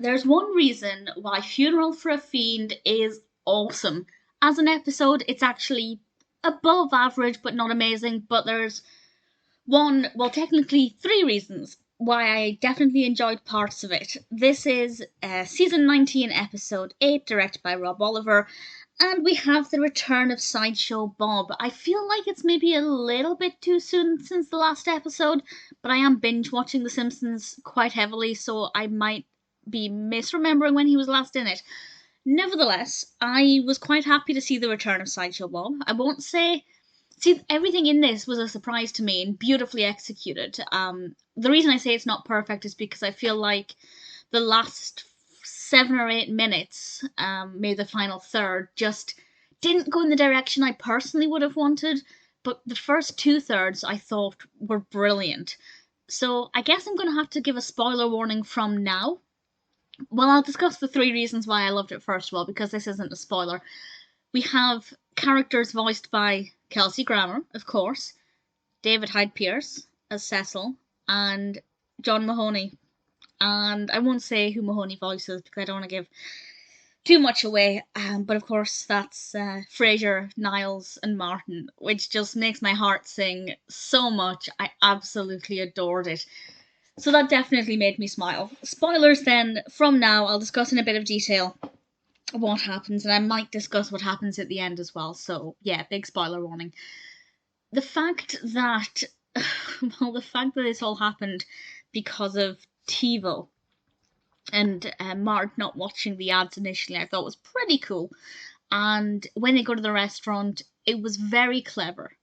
There's one reason why Funeral for a Fiend is awesome. As an episode, it's actually above average but not amazing, but there's technically three reasons why I definitely enjoyed parts of it. This is season 19, episode 8, directed by Rob Oliver, and we have the return of Sideshow Bob. I feel like it's maybe a little bit too soon since the last episode, but I am binge watching The Simpsons quite heavily, so I might be misremembering when he was last in it. Nevertheless, I was quite happy to see the return of Sideshow Bob. I won't say. See, everything in this was a surprise to me and beautifully executed. The reason I say it's not perfect is because I feel like the last 7 or 8 minutes, maybe the final third, just didn't go in the direction I personally would have wanted. But the first 2/3 I thought were brilliant. So I guess I'm going to have to give a spoiler warning from now. Well, I'll discuss the three reasons why I loved it first of all, because this isn't a spoiler. We have characters voiced by Kelsey Grammer, of course, David Hyde Pierce as Cecil, and John Mahoney. And I won't say who Mahoney voices because I don't want to give too much away. But of course, that's Frasier, Niles, and Martin, which just makes my heart sing so much. I absolutely adored it. So that definitely made me smile. Spoilers then, from now, I'll discuss in a bit of detail what happens, and I might discuss what happens at the end as well. So yeah, big spoiler warning. The fact that, the fact that this all happened because of TiVo and Marge not watching the ads initially, I thought was pretty cool. And when they go to the restaurant, it was very clever.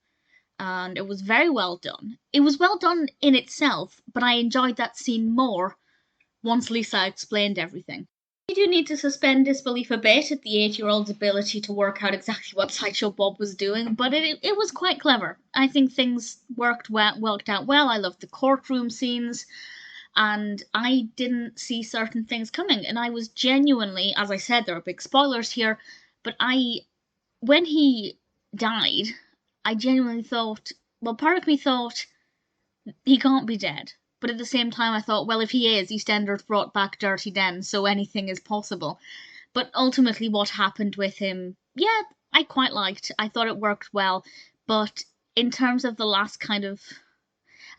And it was very well done. It was well done in itself, but I enjoyed that scene more once Lisa explained everything. You do need to suspend disbelief a bit at the 8-year-old's ability to work out exactly what Sideshow Bob was doing, but it was quite clever. I think things worked out well. I loved the courtroom scenes, and I didn't see certain things coming. And I was genuinely, as I said, there are big spoilers here, but when he died, I genuinely thought, well, part of me thought he can't be dead. But at the same time, I thought, well, if he is, EastEnders brought back Dirty Den, so anything is possible. But ultimately, what happened with him, yeah, I quite liked. I thought it worked well. But in terms of the last kind of,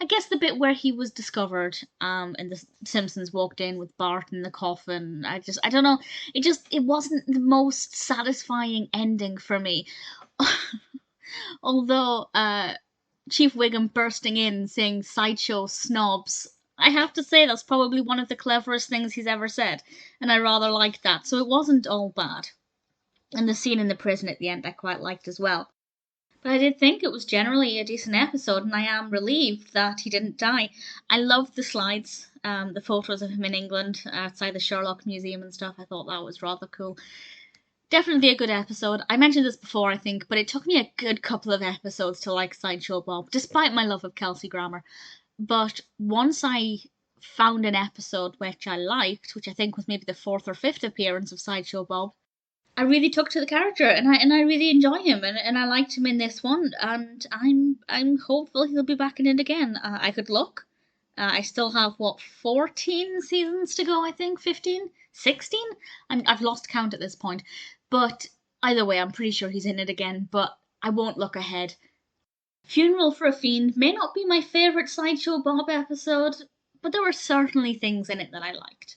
I guess the bit where he was discovered, and the Simpsons walked in with Bart in the coffin, I don't know. It wasn't the most satisfying ending for me. Although Chief Wiggum bursting in saying sideshow snobs, I have to say that's probably one of the cleverest things he's ever said, and I rather liked that, so it wasn't all bad. And the scene in the prison at the end I quite liked as well. But I did think it was generally a decent episode, and I am relieved that he didn't die. I loved the slides, the photos of him in England outside the Sherlock Museum and stuff. I thought that was rather cool. Definitely a good episode. I mentioned this before, I think, but it took me a good couple of episodes to like Sideshow Bob, despite my love of Kelsey Grammer. But once I found an episode which I liked, which I think was maybe the 4th or 5th appearance of Sideshow Bob, I really took to the character, and I really enjoy him, and I liked him in this one, and I'm hopeful he'll be back in it again. I could look. I still have 14 seasons to go, I think, 15, 16. I've lost count at this point, but either way, I'm pretty sure he's in it again. But I won't look ahead. Funeral for a Fiend may not be my favourite Sideshow Bob episode, but there were certainly things in it that I liked.